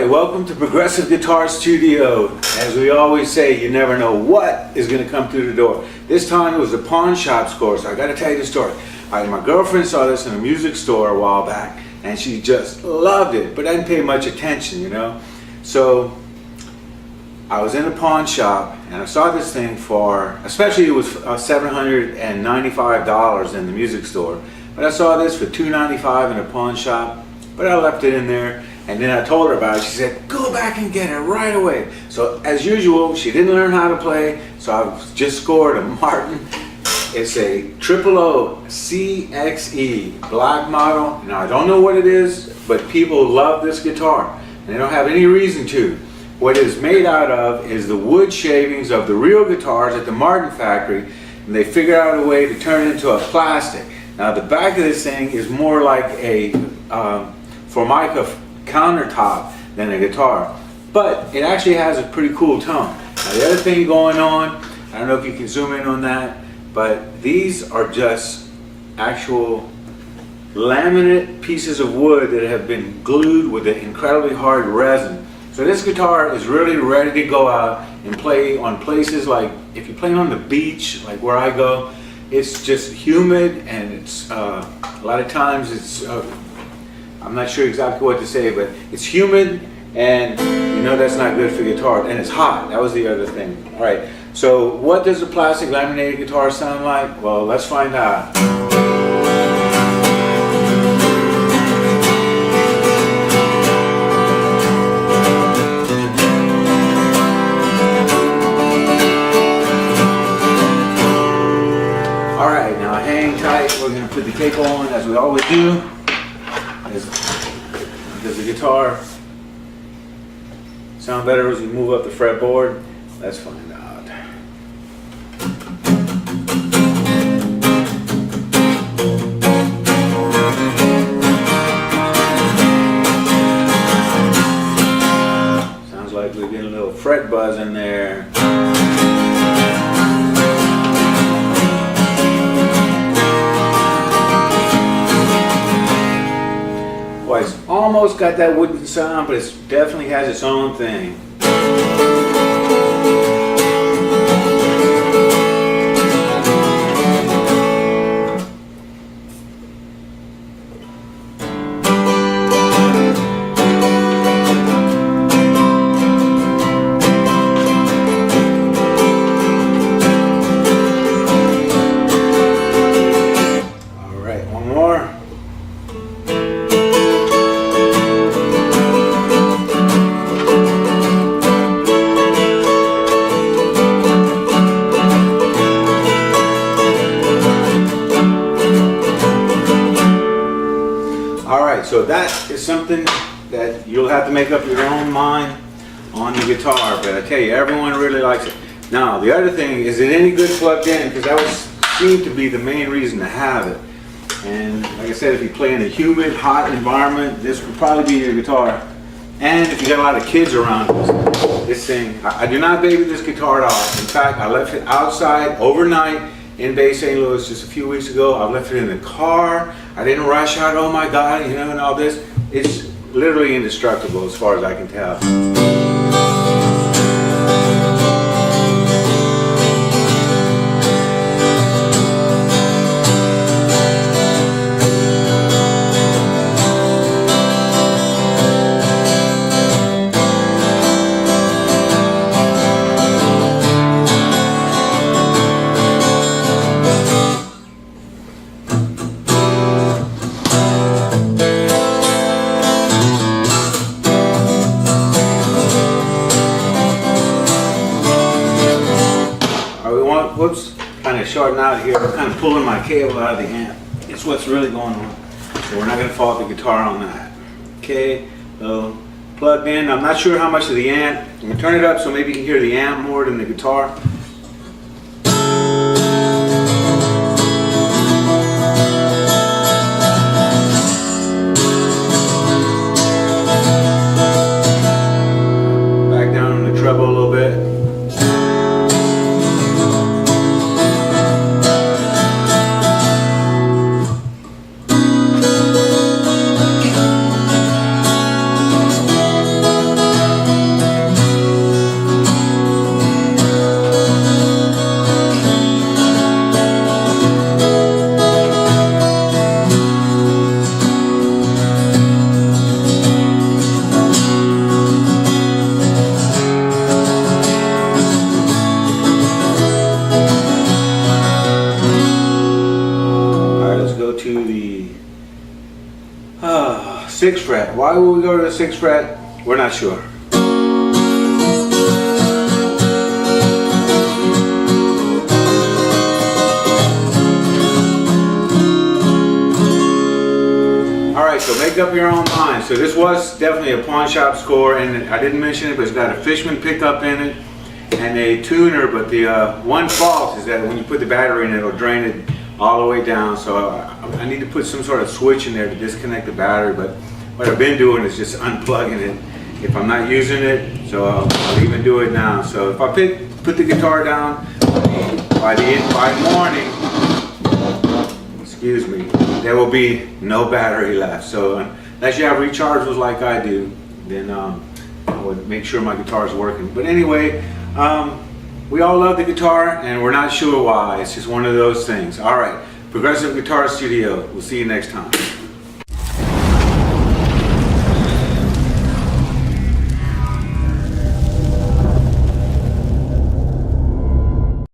Alright, welcome to Progressive Guitar Studio. As we always say, you never know what is going to come through the door. This time it was a pawn shop score, so I got to tell you the story. Alright, my girlfriend saw this in a music store a while back, and she just loved it, but I didn't pay much attention, you know. So I was in a pawn shop, and I saw this thing for, especially it was $795 in the music store, but I saw this for $295 in a pawn shop, but I left it in there. And then I told her about it. She said, go back and get it right away. So as usual, she didn't learn how to play, so I just scored a Martin. It's a 000 CXE black model. Now I don't know what it is, but people love this guitar. And they don't have any reason to. What it is made out of is the wood shavings of the real guitars at the Martin factory, and they figured out a way to turn it into a plastic. Now the back of this thing is more like a Formica countertop than a guitar, but it actually has a pretty cool tone. Now the other thing going on, I don't know if you can zoom in on that, but these are just actual laminate pieces of wood that have been glued with an incredibly hard resin. So this guitar is really ready to go out and play on places like, if you play on the beach, like where I go, it's just humid, and it's a lot of times it's I'm not sure exactly what to say, but it's humid, and you know that's not good for guitar, and it's hot. That was the other thing. All right, so what does a plastic laminated guitar sound like? Well, let's find out. All right, now hang tight. We're going to put the capo on as we always do. Does the guitar sound better as we move up the fretboard? Let's find out. Sounds like we're getting a little fret buzz in there. It's almost got that wooden sound, but it definitely has its own thing. All right, one more. So that is something that you'll have to make up your own mind on the guitar, but I tell you, everyone really likes it. Now, the other thing, is it any good plugged in? Because that seemed to be the main reason to have it. And like I said, if you play in a humid, hot environment, this would probably be your guitar. And if you got a lot of kids around, this thing, I do not baby this guitar at all. In fact, I left it outside overnight in Bay St. Louis just a few weeks ago. I left it in the car. I didn't rush out, oh my God, you know, and all this. It's literally indestructible as far as I can tell. Whoops, kind of shorting out here. I'm kind of pulling my cable out of the amp. It's what's really going on. So we're not going to fault the guitar on that. Okay, so plugged in. I'm not sure how much of the amp. I'm going to turn it up so maybe you can hear the amp more than the guitar. Back down on the treble a little bit. 6th fret. Why would we go to the 6th fret? We're not sure. Alright, so make up your own mind. So this was definitely a pawn shop score, and I didn't mention it, but it's got a Fishman pickup in it and a tuner, but the one fault is that when you put the battery in, it'll drain it all the way down. So I need to put some sort of switch in there to disconnect the battery, but what I've been doing is just unplugging it if I'm not using it, so I'll even do it now. So if I put the guitar down by morning, excuse me, there will be no battery left. So unless you have rechargeables like I do, then I would make sure my guitar is working. But anyway, we all love the guitar, and we're not sure why. It's just one of those things. All right, Progressive Guitar Studio. We'll see you next time.